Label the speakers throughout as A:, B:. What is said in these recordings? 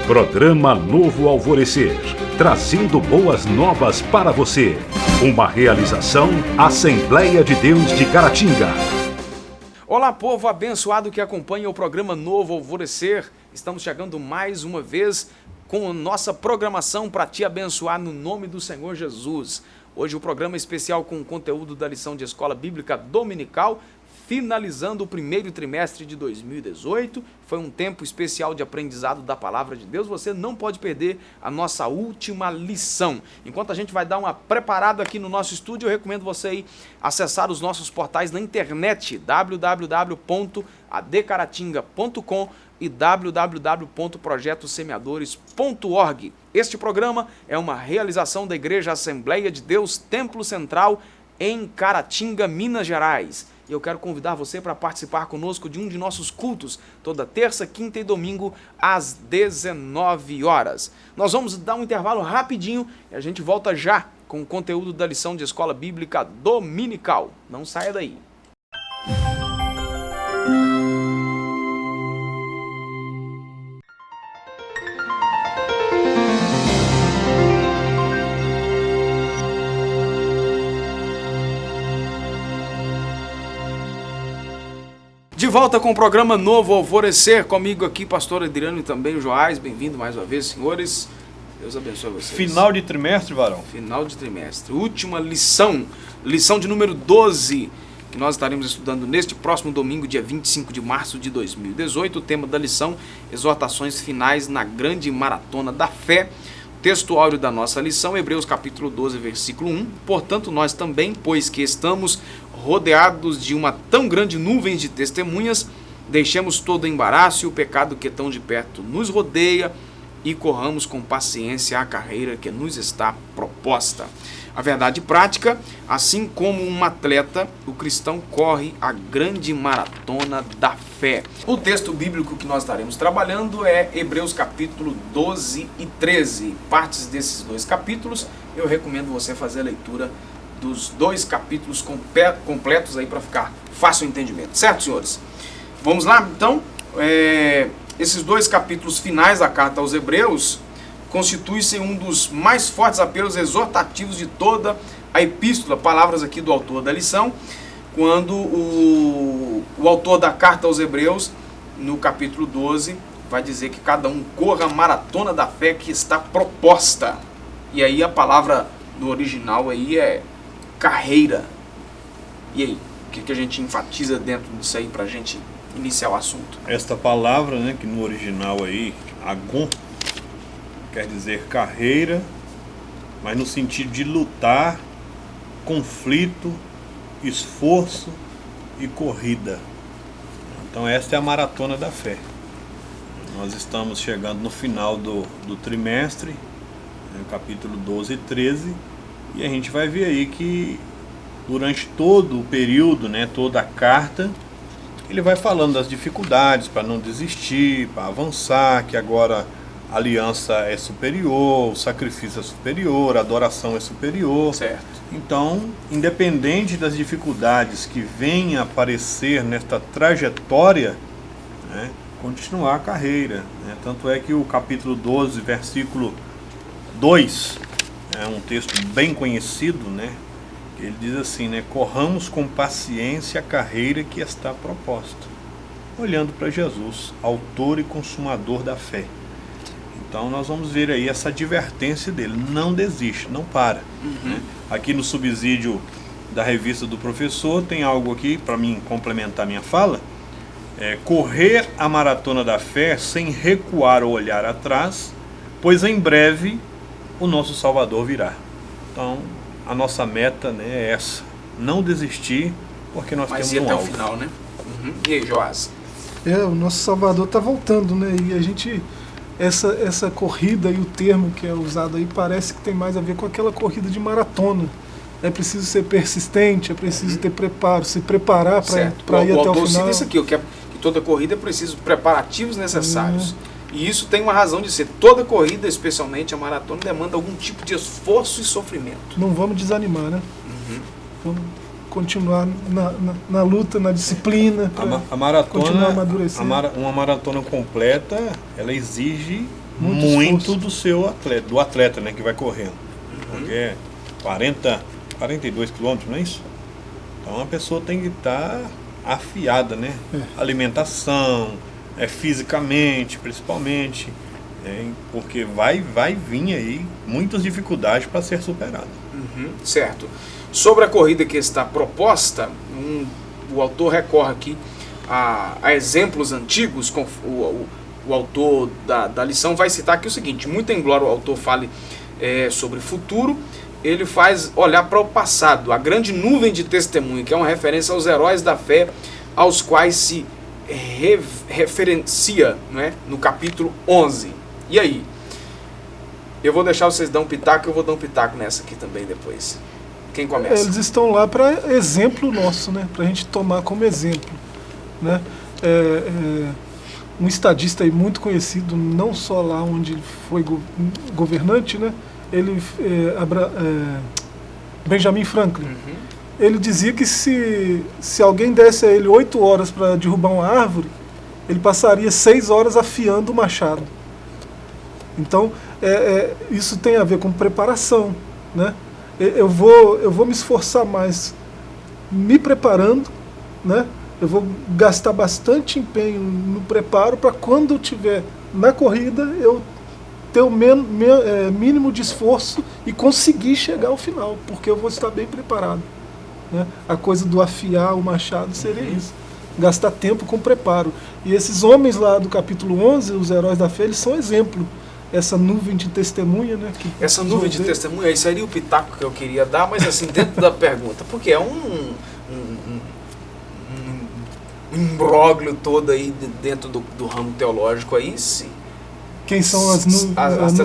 A: Programa Novo Alvorecer, trazendo boas novas para você. Uma realização Assembleia de Deus de Caratinga.
B: Olá, povo abençoado que acompanha o programa Novo Alvorecer. Estamos chegando mais uma vez com a nossa programação para te abençoar no nome do Senhor Jesus. Hoje o programa especial com o conteúdo da lição de Escola Bíblica Dominical, finalizando o primeiro trimestre de 2018. Foi um tempo especial de aprendizado da Palavra de Deus. Você não pode perder a nossa última lição. Enquanto a gente vai dar uma preparada aqui no nosso estúdio, eu recomendo você ir acessar os nossos portais na internet, www.adcaratinga.com e www.projetosemeadores.org. Este programa é uma realização da Igreja Assembleia de Deus Templo Central em Caratinga, Minas Gerais. E eu quero convidar você para participar conosco de um de nossos cultos, toda terça, quinta e domingo, às 19 horas. Nós vamos dar um intervalo rapidinho e a gente volta já com o conteúdo da lição de Escola Bíblica Dominical. Não saia daí. De volta com o programa Novo Alvorecer, comigo aqui, pastor Adriano e também o Joás. Bem-vindo mais uma vez, senhores. Deus abençoe vocês.
C: Final de trimestre, varão.
B: Final de trimestre. Última lição, lição de número 12, que nós estaremos estudando neste próximo domingo, dia 25 de março de 2018. O tema da lição, exortações finais na grande maratona da fé. Texto áureo da nossa lição, Hebreus capítulo 12, versículo 1. Portanto, nós também, pois que estamos rodeados de uma tão grande nuvem de testemunhas, deixemos todo o embaraço e o pecado que tão de perto nos rodeia e corramos com paciência a carreira que nos está proposta. A verdade prática, assim como um atleta, o cristão corre a grande maratona da fé. O texto bíblico que nós estaremos trabalhando é Hebreus capítulo 12 e 13. Partes desses dois capítulos, eu recomendo você fazer a leitura dos dois capítulos completos aí para ficar fácil o entendimento. Certo, senhores? Vamos lá, então? Esses dois capítulos finais da carta aos Hebreus constitui-se um dos mais fortes apelos exortativos de toda a epístola, palavras aqui do autor da lição, quando o autor da carta aos Hebreus, no capítulo 12, vai dizer que cada um corra a maratona da fé que está proposta. E aí a palavra no original aí é carreira. E aí, o que a gente enfatiza dentro disso aí para a gente iniciar o assunto?
C: Esta palavra, né, que no original aí, agon, quer dizer carreira, mas no sentido de lutar, conflito, esforço e corrida. Então esta é a maratona da fé. Nós estamos chegando no final do trimestre, no capítulo 12 e 13, e a gente vai ver aí que durante todo o período, né, toda a carta, ele vai falando das dificuldades para não desistir, para avançar, que agora a aliança é superior, o sacrifício é superior, a adoração é superior.
B: Certo.
C: Então, independente das dificuldades que venham a aparecer nesta trajetória, né, continuar a carreira, né? Tanto é que o capítulo 12, versículo 2, é um texto bem conhecido, né? Ele diz assim, né? Corramos com paciência a carreira que está proposta, olhando para Jesus, autor e consumador da fé. Então nós vamos ver aí essa advertência dele, não desiste, não para. Né? Aqui no subsídio da revista do professor tem algo aqui para mim complementar minha fala, correr a maratona da fé sem recuar ou olhar atrás, pois em breve o nosso Salvador virá. Então a nossa meta, né, é essa, não desistir, porque nós temos um alvo. Mas
B: até o final, né? E aí, Joás?
D: O nosso Salvador está voltando, né? E a gente, essa corrida e o termo que é usado aí parece que tem mais a ver com aquela corrida de maratona. É preciso ser persistente, é preciso ter preparo, se preparar para ir até o final. O autor
B: cita isso aqui, que toda corrida é preciso preparativos necessários. E isso tem uma razão de ser. Toda corrida, especialmente a maratona, demanda algum tipo de esforço e sofrimento.
D: Não vamos desanimar, né? Vamos continuar na luta, na disciplina,
C: a maratona,
D: continuar amadurecendo.
C: Uma maratona completa, ela exige muito do atleta, né, que vai correndo. Porque é 42 quilômetros, não é isso? Então a pessoa tem que estar afiada, né? Alimentação, fisicamente, principalmente, porque vai vir aí muitas dificuldades para ser superada.
B: Certo. Sobre a corrida que está proposta, o autor recorre aqui a exemplos antigos. O autor da lição vai citar aqui o seguinte: muito embora o autor fale sobre futuro, ele faz olhar para o passado, a grande nuvem de testemunho, que é uma referência aos heróis da fé, aos quais se referencia, né, no capítulo 11. E aí? Eu vou deixar vocês dar um pitaco, eu vou dar um pitaco nessa aqui também depois. Quem começa?
D: Eles estão lá para exemplo nosso, né? Para a gente tomar como exemplo, né? Um estadista aí muito conhecido, não só lá onde ele foi governante, né? Benjamin Franklin. Ele dizia que se alguém desse a ele 8 horas para derrubar uma árvore, ele passaria 6 horas afiando o machado. Então, isso tem a ver com preparação, né? Eu vou me esforçar mais me preparando, né? Eu vou gastar bastante empenho no preparo para quando eu estiver na corrida eu ter o mínimo de esforço e conseguir chegar ao final, porque eu vou estar bem preparado, né? A coisa do afiar o machado seria isso, gastar tempo com preparo. E esses homens lá do capítulo 11, os heróis da fé, eles são exemplo. Essa nuvem de testemunha, né?
B: Essa nuvem de testemunha, isso seria o pitaco que eu queria dar, mas assim, dentro da pergunta, porque é um imbróglio todo aí dentro do ramo teológico aí, sim.
D: Quem são as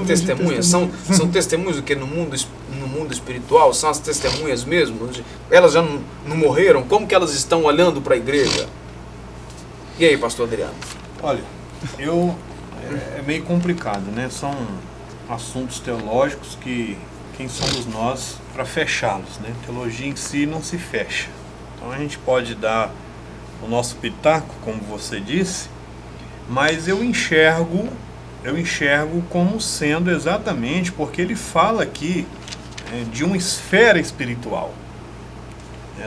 B: testemunhas? São testemunhas do que no mundo espiritual? São as testemunhas mesmo? Elas já não morreram? Como que elas estão olhando para a igreja? E aí, pastor Adriano?
C: Olha, é meio complicado, né? São assuntos teológicos que quem somos nós para fechá-los, né? Teologia em si não se fecha. Então a gente pode dar o nosso pitaco, como você disse, mas eu enxergo como sendo exatamente porque ele fala aqui de uma esfera espiritual.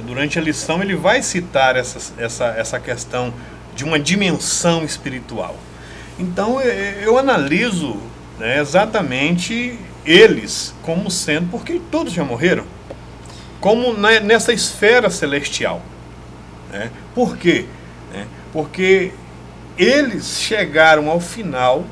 C: Durante a lição ele vai citar essa questão de uma dimensão espiritual. Então eu analiso, né, exatamente eles como sendo, porque todos já morreram, como nessa esfera celestial. Né? Por quê? Porque eles chegaram ao final,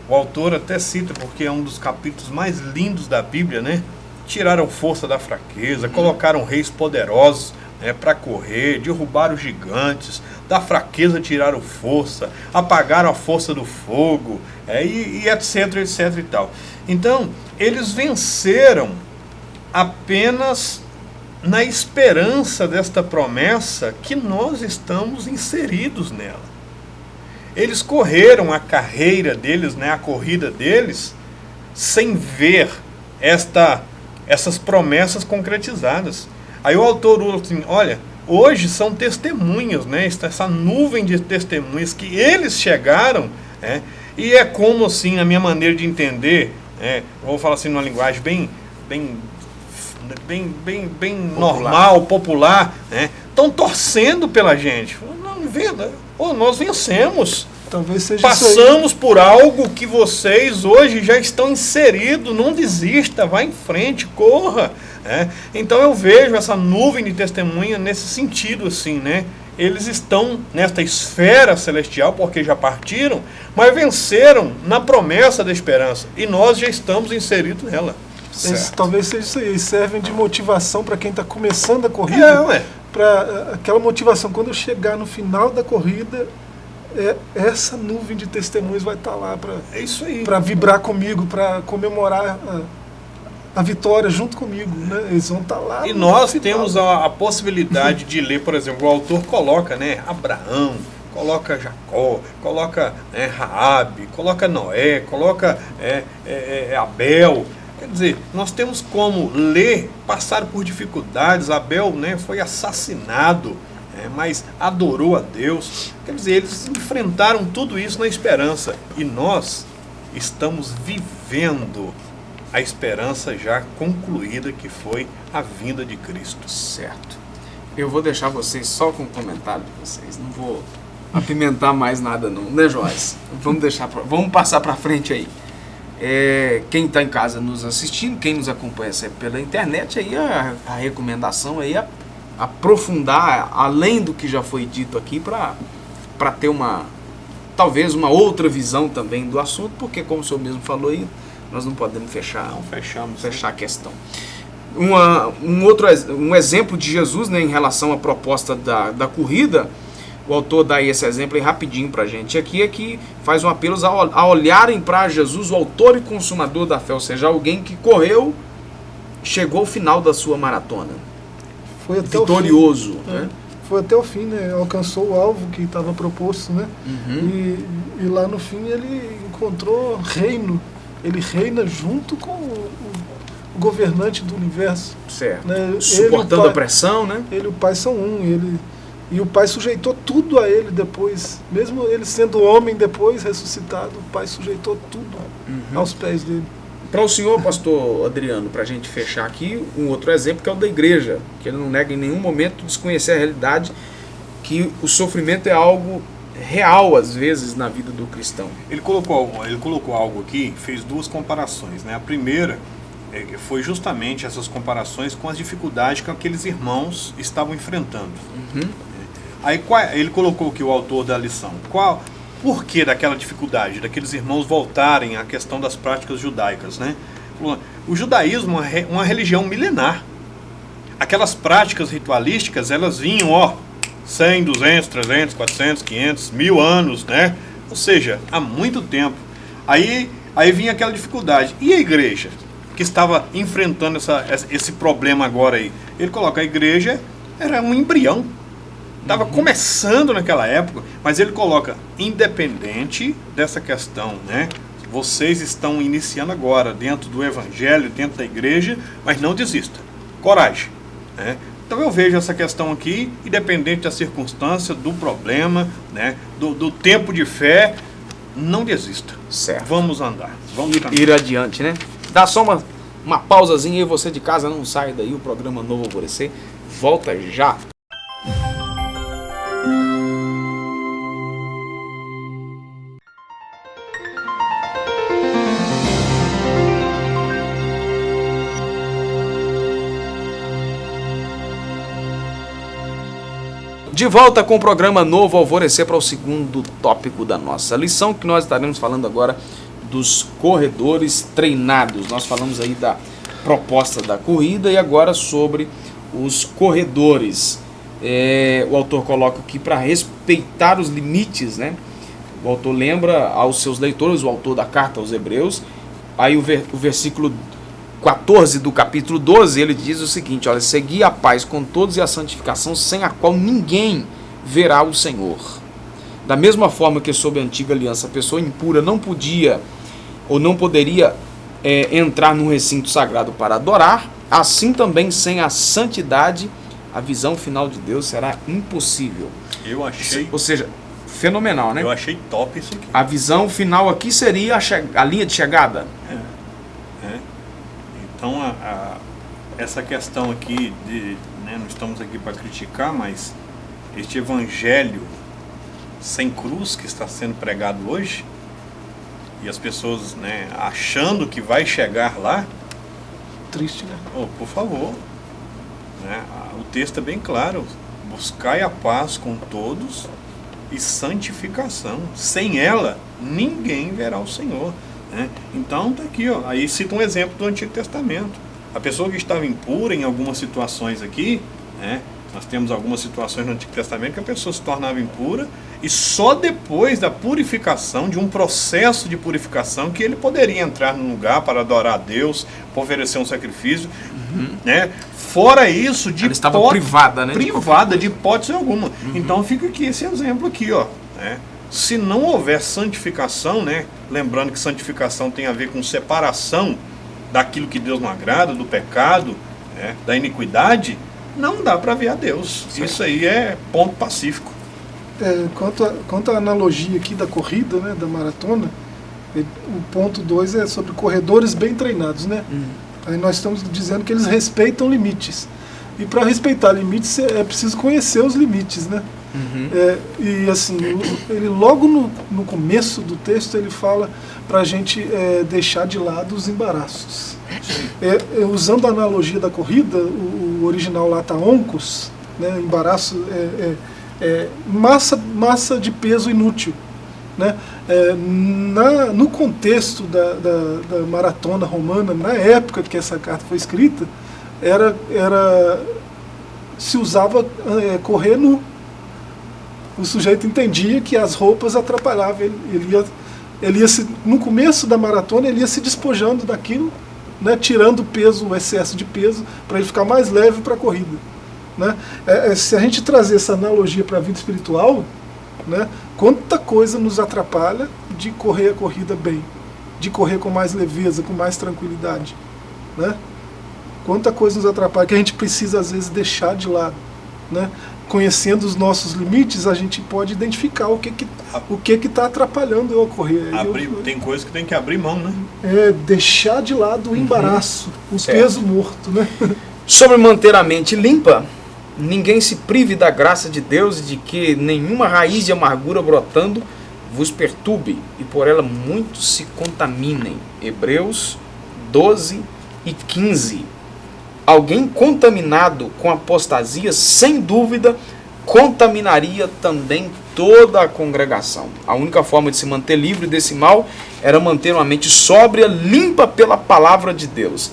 C: o autor até cita, porque é um dos capítulos mais lindos da Bíblia, né? Tiraram força da fraqueza, colocaram reis poderosos, né, para correr, derrubaram gigantes, da fraqueza tiraram força, apagaram a força do fogo, e etc, etc e tal. Então, eles venceram apenas na esperança desta promessa que nós estamos inseridos nela. Eles correram a carreira deles, né, a corrida deles, sem ver essas promessas concretizadas. Aí o autor fala assim, olha, hoje são testemunhas, né, essa nuvem de testemunhas que eles chegaram, né, e é como assim, na minha maneira de entender, vou falar assim numa linguagem bem normal, popular, né, estão torcendo pela gente. Não, venda, nós vencemos.
D: Talvez seja
C: Passamos por algo que vocês hoje já estão inseridos. Não desista, vá em frente, corra. Então eu vejo essa nuvem de testemunha nesse sentido assim, né? Eles estão nesta esfera celestial porque já partiram, mas venceram na promessa da esperança e nós já estamos inseridos nela.
D: Talvez seja isso aí. Eles servem de motivação para quem está começando a corrida, para aquela motivação quando eu chegar no final da corrida. Essa nuvem de testemunhos vai estar lá para vibrar comigo, para comemorar a vitória junto comigo, né? Eles vão estar lá.
C: E nós temos a possibilidade de ler, por exemplo, o autor coloca, né, Abraão, coloca Jacó, coloca Raabe, coloca Noé, coloca Abel. Quer dizer, nós temos como ler, passar por dificuldades. Abel, né, foi assassinado, mas adorou a Deus. Quer dizer, eles enfrentaram tudo isso na esperança. E nós estamos vivendo a esperança já concluída, que foi a vinda de Cristo.
B: Certo. Eu vou deixar vocês só com o comentário de vocês. Não vou apimentar mais nada não, né, Joás? Vamos passar para frente aí. Quem está em casa nos assistindo, quem nos acompanha sempre pela internet, aí a recomendação aí é aprofundar além do que já foi dito aqui para ter talvez uma outra visão também do assunto, porque como o senhor mesmo falou aí, nós não podemos fechar a questão. Um exemplo de Jesus, né, em relação à proposta da corrida, o autor dá esse exemplo aí rapidinho para a gente aqui, é que faz um apelo a olharem para Jesus, o autor e consumador da fé, ou seja, alguém que correu, chegou ao final da sua maratona.
D: Foi até
B: vitorioso.
D: O fim,
B: né?
D: Foi até o fim, né? Alcançou o alvo que estava proposto, né? E lá no fim ele encontrou reino. Ele reina junto com o governante do universo.
B: Certo.
D: Né?
B: Suportando a pressão, né?
D: Ele e o Pai são um. E o Pai sujeitou tudo a ele depois. Mesmo ele sendo homem depois, ressuscitado, o Pai sujeitou tudo aos pés dele.
B: Para o senhor, pastor Adriano, para a gente fechar aqui, um outro exemplo que é o da igreja, que ele não nega em nenhum momento desconhecer a realidade que o sofrimento é algo real, às vezes, na vida do cristão.
C: Ele colocou algo aqui, fez duas comparações, né? A primeira foi justamente essas comparações com as dificuldades que aqueles irmãos estavam enfrentando. Aí ele colocou aqui o autor da lição. Por que daquela dificuldade, daqueles irmãos voltarem à questão das práticas judaicas, né? O judaísmo é uma religião milenar. Aquelas práticas ritualísticas, elas vinham, 100, 200, 300, 400, 500, 1000 anos, né? Ou seja, há muito tempo. Aí vinha aquela dificuldade. E a igreja, que estava enfrentando esse problema agora aí? Ele coloca, a igreja era um embrião. Estava começando naquela época, mas ele coloca, independente dessa questão, né? Vocês estão iniciando agora dentro do evangelho, dentro da igreja, mas não desista. Coragem. Né? Então eu vejo essa questão aqui, independente da circunstância, do problema, né? Do tempo de fé, não desista.
B: Certo.
C: Vamos andar. Vamos
B: ir adiante, né? Dá só uma pausazinha e você de casa não sai daí, o programa Novo Alvorecer volta já. De volta com o programa Novo Alvorecer para o segundo tópico da nossa lição, que nós estaremos falando agora dos corredores treinados. Nós falamos aí da proposta da corrida e agora sobre os corredores. O autor coloca aqui para respeitar os limites, né? O autor lembra aos seus leitores, o autor da carta aos Hebreus, aí o versículo 14 do capítulo 12, ele diz o seguinte, olha, segui a paz com todos e a santificação, sem a qual ninguém verá o Senhor. Da mesma forma que sob a antiga aliança a pessoa impura não podia ou não poderia entrar num recinto sagrado para adorar, assim também sem a santidade a visão final de Deus será impossível.
C: Eu achei...
B: Ou seja, fenomenal, né?
C: Eu achei top isso aqui.
B: A visão final aqui seria a linha de chegada.
C: Então, essa questão aqui, não estamos aqui para criticar, mas este evangelho sem cruz que está sendo pregado hoje, e as pessoas achando que vai chegar lá...
D: Triste, né?
C: Por favor. O texto é bem claro. Buscai a paz com todos e santificação. Sem ela, ninguém verá o Senhor. Então está aqui, aí cita um exemplo do Antigo Testamento. A pessoa que estava impura em algumas situações aqui, nós temos algumas situações no Antigo Testamento que a pessoa se tornava impura e só depois da purificação, de um processo de purificação, que ele poderia entrar num lugar para adorar a Deus, para oferecer um sacrifício. Fora isso,
B: ela estava privada, né?
C: Privada de hipótese alguma. Então fica aqui esse exemplo aqui, Se não houver santificação, lembrando que santificação tem a ver com separação daquilo que Deus não agrada, do pecado, da iniquidade, não dá para ver a Deus. Certo. Isso aí é ponto pacífico.
D: Quanto à analogia aqui da corrida, da maratona, O ponto 2 é sobre corredores bem treinados, né? Aí nós estamos dizendo que eles respeitam limites. E para respeitar limites é preciso conhecer os limites, né? E assim, ele logo no começo do texto ele fala para a gente deixar de lado os embaraços. Usando a analogia da corrida, o original lá tá oncos, né? Embaraço massa de peso inútil, né? No contexto da maratona romana, na época que essa carta foi escrita, se usava correr nu. O sujeito entendia que as roupas atrapalhavam. Ele ia no começo da maratona, ele ia se despojando daquilo, né, tirando o excesso de peso, para ele ficar mais leve para a corrida. Né? Se a gente trazer essa analogia para a vida espiritual, né, quanta coisa nos atrapalha de correr a corrida bem, de correr com mais leveza, com mais tranquilidade. Né? Quanta coisa nos atrapalha que a gente precisa às vezes deixar de lado. Né? Conhecendo os nossos limites, a gente pode identificar o que está atrapalhando eu a correr.
C: Tem coisa que tem que abrir mão, né?
D: Deixar de lado o embaraço, o peso morto. Né?
B: Sobre manter a mente limpa, ninguém se prive da graça de Deus e de que nenhuma raiz de amargura brotando vos perturbe e por ela muitos se contaminem. Hebreus 12:15. Alguém contaminado com apostasia, sem dúvida, contaminaria também toda a congregação. A única forma de se manter livre desse mal era manter uma mente sóbria, limpa pela palavra de Deus.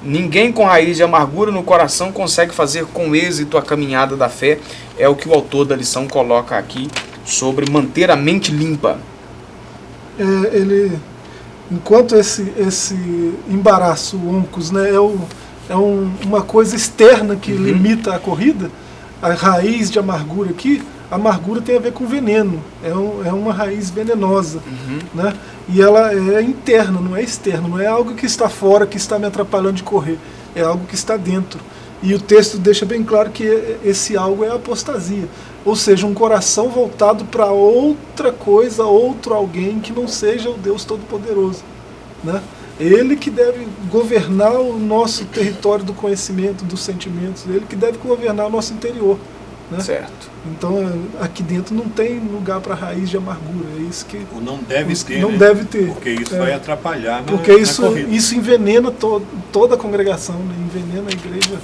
B: Ninguém com raiz de amargura no coração consegue fazer com êxito a caminhada da fé. É o que o autor da lição coloca aqui sobre manter a mente limpa.
D: Enquanto esse embaraço, oncos, né, uma coisa externa que limita a corrida, a raiz de amargura aqui, a amargura tem a ver com veneno, é uma raiz venenosa, né? E ela é interna, não é externa, não é algo que está fora, que está me atrapalhando de correr, é algo que está dentro. E o texto deixa bem claro que esse algo é a apostasia, ou seja, um coração voltado para outra coisa, outro alguém que não seja o Deus Todo-Poderoso, né? Ele que deve governar o nosso território do conhecimento, dos sentimentos, ele que deve governar o nosso interior. Né?
B: Certo.
D: Então, aqui dentro não tem lugar para raiz de amargura. É isso que
C: ou não deve ter.
D: Não
C: né?
D: deve ter.
C: Porque isso vai atrapalhar
D: porque
C: na corrida.
D: Isso envenena toda a congregação, né? Envenena a igreja.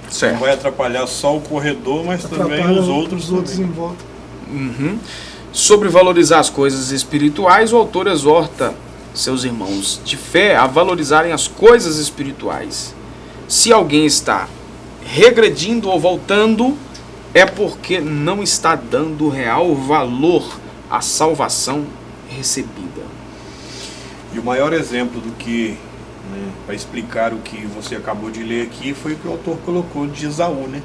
B: Certo.
C: Não vai atrapalhar só o corredor, mas também os outros
D: em volta.
B: Sobre valorizar as coisas espirituais, o autor exorta seus irmãos de fé a valorizarem as coisas espirituais. Se alguém está regredindo ou voltando, é porque não está dando real valor à salvação recebida.
C: E o maior exemplo do que, né, para explicar o que você acabou de ler aqui, foi o que o autor colocou de Esaú, né?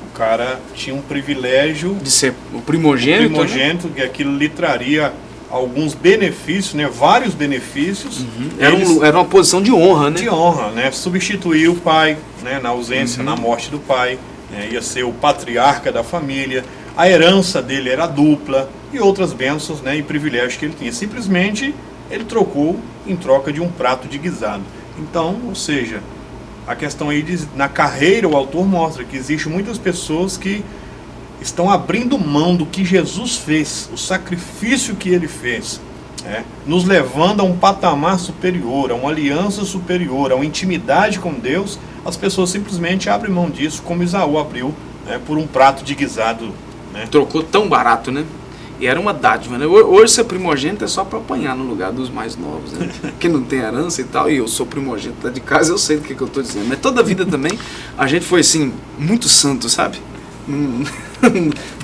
C: O cara tinha um privilégio
B: de ser o primogênito, né?
C: Que aquilo lhe traria alguns benefícios, né? Vários benefícios.
B: Era uma posição de honra, né?
C: De honra, né? Substituir o pai, né? Na ausência, na morte do pai, né? Ia ser o patriarca da família. A herança dele era dupla e outras bênçãos, né? E privilégios que ele tinha. Simplesmente ele trocou em troca de um prato de guisado. Então, ou seja, a questão aí na carreira, o autor mostra que existe muitas pessoas que estão abrindo mão do que Jesus fez, o sacrifício que ele fez, nos levando a um patamar superior, a uma aliança superior, a uma intimidade com Deus. As pessoas simplesmente abrem mão disso, como Esaú abriu, né, por um prato de guisado. Né?
B: Trocou tão barato, né? E era uma dádiva, né? Hoje ser primogênito é só para apanhar no lugar dos mais novos, né? Que não tem herança e tal, e eu sou primogênito de casa, eu sei do que eu estou dizendo. Mas toda a vida também, a gente foi assim, muito santo, sabe?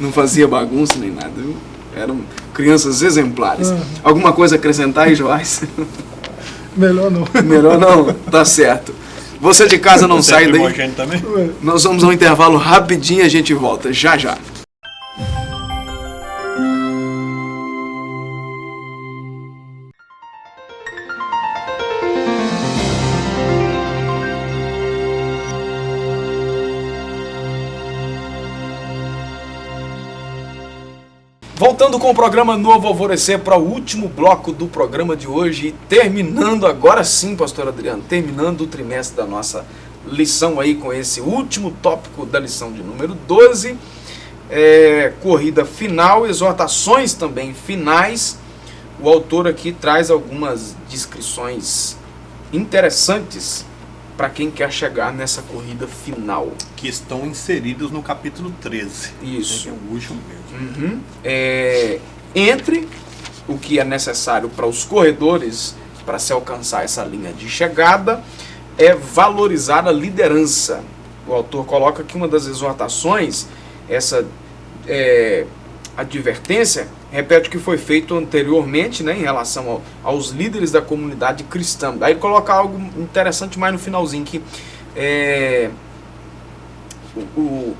B: Não fazia bagunça nem nada, viu? Eram crianças exemplares. Alguma coisa a acrescentar aí, Joás?
D: Melhor não.
B: Melhor não? Tá certo. Você de casa não sai daí.
C: Também?
B: Nós vamos a um intervalo rapidinho e a gente volta já já. Voltando com o programa Novo Alvorecer para o último bloco do programa de hoje, terminando agora sim, pastor Adriano, terminando o trimestre da nossa lição aí com esse último tópico da lição de número 12, corrida final, exortações também finais. O autor aqui traz algumas descrições interessantes para quem quer chegar nessa corrida final.
C: Que estão inseridos no capítulo 13.
B: Isso.
C: Que é o último mesmo.
B: Entre o que é necessário para os corredores, para se alcançar essa linha de chegada, é valorizar a liderança. O autor coloca que uma das exortações, essa advertência, repete o que foi feito anteriormente, né, em relação aos líderes da comunidade cristã. Aí ele coloca algo interessante mais no finalzinho, que o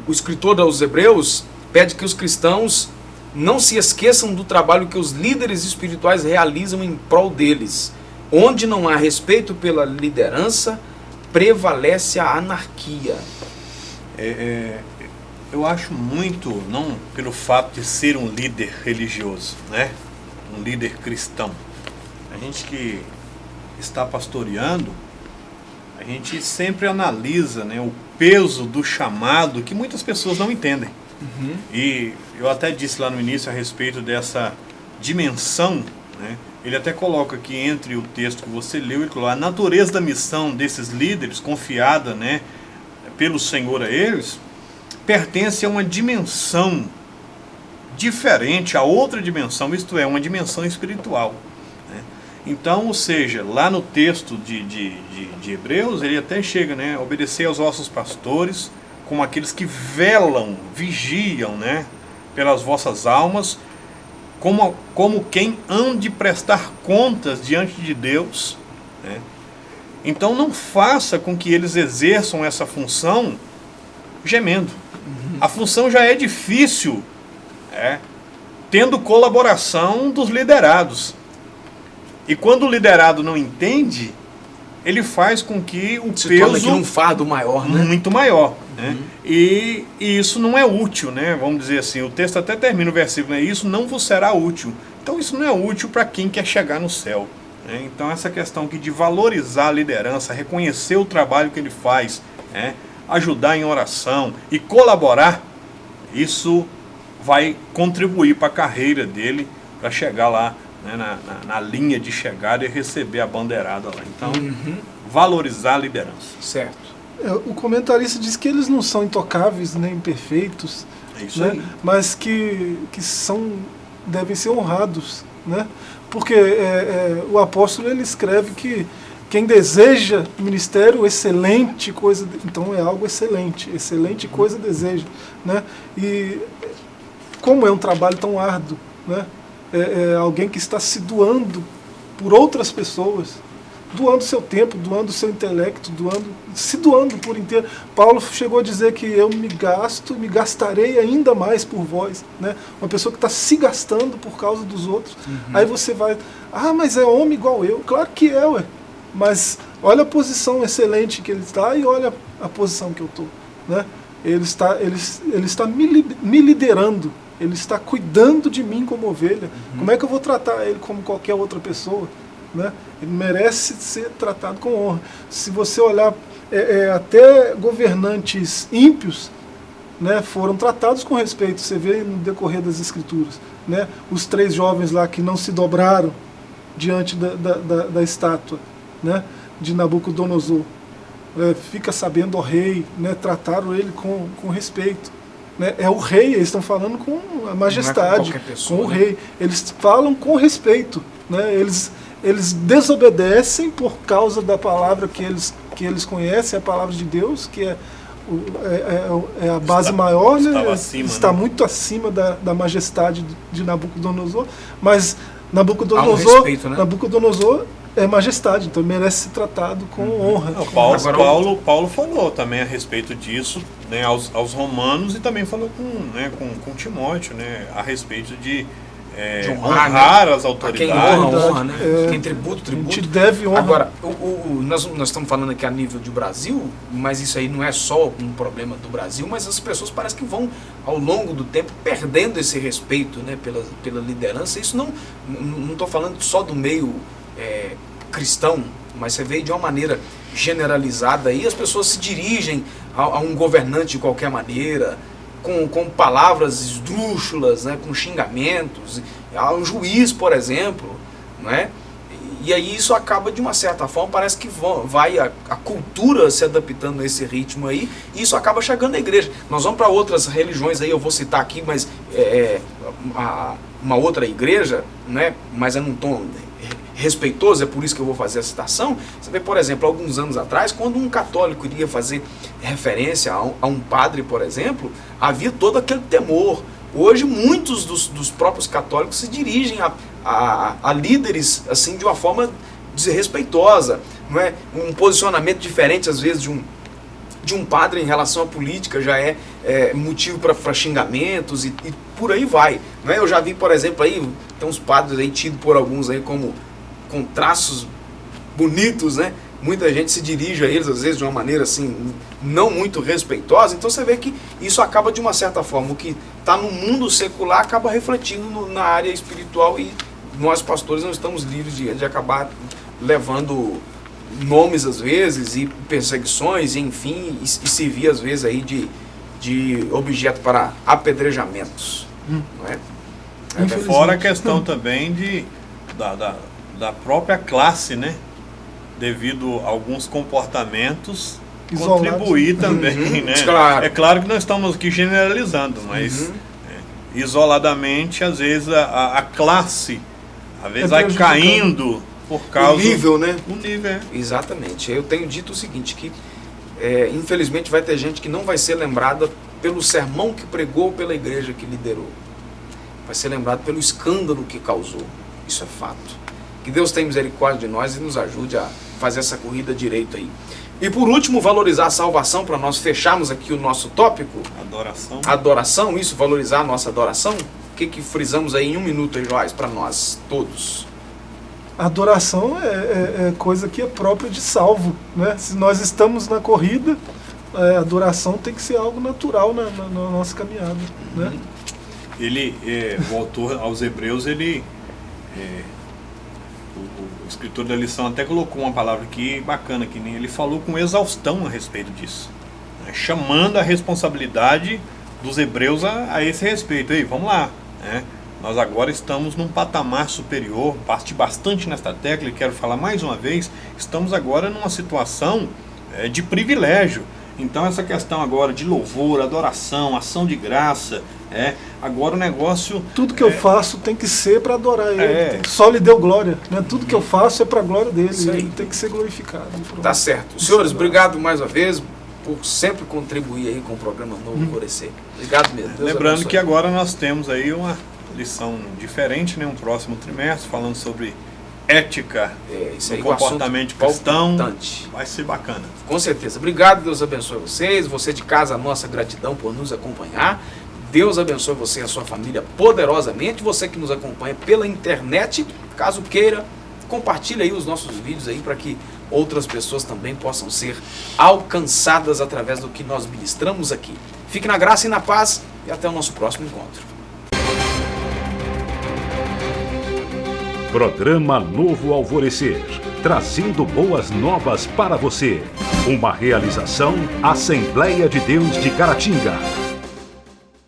B: escritor aos Hebreus pede que os cristãos não se esqueçam do trabalho que os líderes espirituais realizam em prol deles. Onde não há respeito pela liderança, prevalece a anarquia.
C: Eu acho muito, não pelo fato de ser um líder religioso, né? Um líder cristão. A gente que está pastoreando, a gente sempre analisa, né, o peso do chamado que muitas pessoas não entendem. E eu até disse lá no início a respeito dessa dimensão, né? Ele até coloca aqui entre o texto que você leu, ele coloca a natureza da missão desses líderes, confiada, né, pelo Senhor a eles, pertence a uma dimensão diferente, a outra dimensão, isto é, uma dimensão espiritual, né? Então, ou seja, lá no texto de Hebreus, ele até chega, né, obedecer aos vossos pastores, como aqueles que velam, vigiam, né, pelas vossas almas, como quem hão de prestar contas diante de Deus, né? Então não faça com que eles exerçam essa função gemendo. A função já é difícil, tendo colaboração dos liderados. E quando o liderado não entende, ele faz com que o
B: Se
C: peso
B: torna aqui um fardo maior, né?
C: muito maior, né? E isso não é útil, né? Vamos dizer assim, o texto até termina o versículo, né? Isso não vos será útil. Então isso não é útil para quem quer chegar no céu, né? Então essa questão aqui de valorizar a liderança, reconhecer o trabalho que ele faz, né, ajudar em oração e colaborar, isso vai contribuir para a carreira dele, para chegar lá, né, na linha de chegada e receber a bandeirada lá. Então, valorizar a liderança.
B: Certo.
D: O comentarista diz que eles não são intocáveis nem perfeitos,
C: É isso
D: né?
C: aí.
D: Mas que devem ser honrados, né? Porque o apóstolo ele escreve que quem deseja ministério, excelente coisa, então é algo excelente, excelente coisa deseja, né? E como é um trabalho tão árduo, né? Alguém que está se por outras pessoas, doando seu tempo, doando seu intelecto, se doando por inteiro. Paulo chegou a dizer que eu me gastarei ainda mais por vós, né? Uma pessoa que está se gastando por causa dos outros. Aí você vai, mas é homem igual eu. Claro que é, ué. Mas olha a posição excelente que ele está e olha a posição que eu estou, né? Ele está me liderando, ele está cuidando de mim como ovelha. Como é que eu vou tratar ele como qualquer outra pessoa, né? Ele merece ser tratado com honra. Se você olhar, até governantes ímpios, né, foram tratados com respeito. Você vê no decorrer das escrituras, né? Os 3 jovens lá que não se dobraram diante da estátua, né, de Nabucodonosor, fica sabendo o rei, né, trataram ele com respeito, né? É o rei, eles estão falando com a majestade, com o rei, eles falam com respeito, né? Eles desobedecem por causa da palavra que eles conhecem, a palavra de Deus, que é a base maior, né? Está muito acima da majestade de Nabucodonosor, mas Nabucodonosor é majestade, então merece ser tratado com honra.
C: Paulo falou também a respeito disso, né, aos romanos, e também falou com Timóteo, né, a respeito de
B: de honrar,
C: honrar
B: né?
C: as autoridades.
B: A quem honra, né? Quem tributa.
D: A gente deve honrar.
B: Agora, nós estamos falando aqui a nível de Brasil, mas isso aí não é só um problema do Brasil, mas as pessoas parece que vão, ao longo do tempo, perdendo esse respeito, né, pela liderança. Isso não estou falando só do meio cristão, mas você vê de uma maneira generalizada aí, as pessoas se dirigem a um governante de qualquer maneira, com palavras esdrúxulas, né, com xingamentos, a um juiz, por exemplo, não é? E aí isso acaba, de uma certa forma, parece que vai a cultura se adaptando a esse ritmo aí, e isso acaba chegando à igreja. Nós vamos para outras religiões aí, eu vou citar aqui, mas uma outra igreja, né, mas é num tom respeitoso, é por isso que eu vou fazer a citação. Você vê, por exemplo, alguns anos atrás, quando um católico iria fazer referência a um padre, por exemplo, havia todo aquele temor. Hoje, muitos dos próprios católicos se dirigem a líderes assim de uma forma desrespeitosa, não é? Um posicionamento diferente, às vezes, de um padre em relação à política já é motivo para xingamentos e por aí vai. Não é? Eu já vi, por exemplo, aí, tem uns padres aí tidos por alguns aí como com traços bonitos, né? Muita gente se dirige a eles, às vezes, de uma maneira assim, não muito respeitosa. Então você vê que isso acaba, de uma certa forma, o que está no mundo secular acaba refletindo na área espiritual, e nós, pastores, não estamos livres de acabar levando nomes, às vezes, e perseguições, e, enfim, e servir, às vezes, aí de objeto para apedrejamentos. Não é?
C: Fora a questão também da própria classe, né? Devido a alguns comportamentos,
D: isolados,
C: contribuir também, né?
B: Claro.
C: É claro que nós estamos aqui generalizando, mas isoladamente, às vezes, a classe, às vezes, vai caindo por causa...
B: O nível, né?
C: O nível,
B: Exatamente. Eu tenho dito o seguinte, que infelizmente vai ter gente que não vai ser lembrada pelo sermão que pregou, pela igreja que liderou. Vai ser lembrado pelo escândalo que causou. Isso é fato. Que Deus tenha misericórdia de nós e nos ajude a fazer essa corrida direito aí. E por último, valorizar a salvação, para nós fecharmos aqui o nosso tópico.
C: Adoração.
B: Adoração, isso, valorizar a nossa adoração. O que frisamos aí em 1 minuto, aí, Joás, para nós todos?
D: Adoração é coisa que é própria de salvo, né? Se nós estamos na corrida, a adoração tem que ser algo natural na nossa caminhada, né?
C: O autor aos Hebreus, o escritor da lição até colocou uma palavra aqui bacana, que ele falou com exaustão a respeito disso, né? Chamando a responsabilidade dos hebreus a esse respeito. Aí, vamos lá, né? Nós agora estamos num patamar superior, bati bastante nesta tecla e quero falar mais uma vez, estamos agora numa situação de privilégio. Então essa questão agora de louvor, adoração, ação de graça, agora o negócio...
D: Tudo que eu faço tem que ser para adorar Ele, só lhe deu glória, né? Tudo que eu faço é para a glória dele, ele tem que ser glorificado.
B: Tá certo. Senhores, obrigado mais uma vez por sempre contribuir aí com o programa Novo Florescer. Obrigado mesmo. Deus
C: Lembrando
B: abençoe.
C: que agora nós temos aí uma lição diferente, né? Um próximo trimestre, falando sobre ética,
B: isso aí,
C: comportamento cristão.
B: importante.
C: Vai ser bacana.
B: Com certeza. Obrigado, Deus abençoe vocês. Você de casa, a nossa gratidão por nos acompanhar. Deus abençoe você e a sua família poderosamente. Você que nos acompanha pela internet, caso queira, compartilhe aí os nossos vídeos aí para que outras pessoas também possam ser alcançadas através do que nós ministramos aqui. Fique na graça e na paz e até o nosso próximo encontro.
A: Programa Novo Alvorecer, trazendo boas novas para você. Uma realização Assembleia de Deus de Caratinga.